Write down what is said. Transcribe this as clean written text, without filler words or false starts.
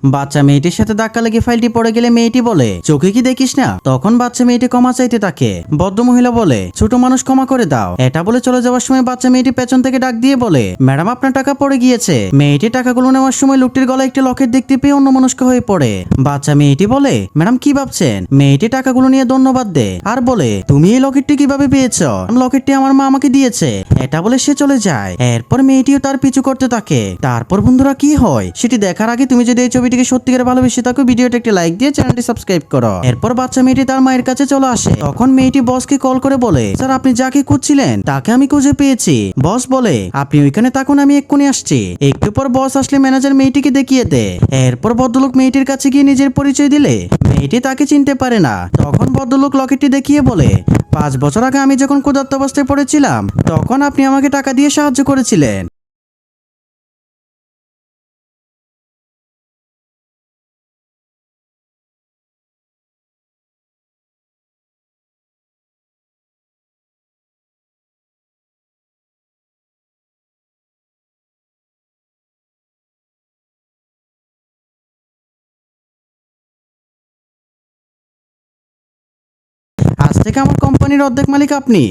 বাচ্চা মেয়েটির সাথে ধাক্কা লেগে ফাইলটি পড়ে গেলে মেয়েটি বলে, চোখে কি দেখিস না? তখন বাচ্চা মেয়েটি ক্ষমা চাইতে থাকে। ভদ্রমহিলা বলে, ছোট মানুষ ক্ষমা করে দাও। এটা বলে চলে যাওয়ার সময় বাচ্চা মেয়েটি পেছন থেকে ডাক দিয়ে বলে, ম্যাডাম আপনার টাকা পড়ে গিয়েছে। মেয়েটি টাকাগুলো নেওয়ার সময় লোকটির গলায় একটি লকেট দেখতে পেয়ে অন্যমনস্ক হয়ে পড়ে। বাচ্চা মেয়েটি বলে, ম্যাডাম কি ভাবছেন? মেয়েটি টাকাগুলো নিয়ে ধন্যবাদ দেয় আর বলে, তুমি এই লকেটটি কিভাবে পেয়েছ? লকেটটি আমার মা আমাকে দিয়েছে। এটা বলে সে চলে যায়। এরপর মেয়েটিও তার পিছু করতে থাকে। তারপর বন্ধুরা কি হয় সেটি দেখার আগে তুমি যদি এই ছবিটিকে সত্যিকারে ভালোবেসে থাকো, ভিডিওটা একটি লাইক দিয়ে চ্যানেলটি সাবস্ক্রাইব করো। এরপর বাচ্চা মেয়েটি তার মায়ের কাছে চলে আসে। তখন মেয়েটি বসকে কল করে বলে, স্যার আপনি যাকে খুঁজছিলেন তাকে আমি খুঁজে পেয়েছি। বস বলে, আপনি ওইখানে থাকুন, আমি এক্ষুনি আসছি। একটু পর বস আসলে ম্যানেজার মেয়েটিকে দেখিয়ে দেয়। এরপর ভদ্রলোক মেয়েটির কাছে গিয়ে নিজের পরিচয় দিলে মেয়েটি তাকে চিনতে পারে না। তখন ভদ্রলোক লকেটটি দেখিয়ে বলে, 5 বছর আগে আমি যখন ক্ষুধার্ত অবস্থায় পড়েছিলাম তখন আপনি আমাকে টাকা দিয়ে সাহায্য করেছিলেন। আজ থেকে আমার কোম্পানির অর্ধেক মালিক আপনি।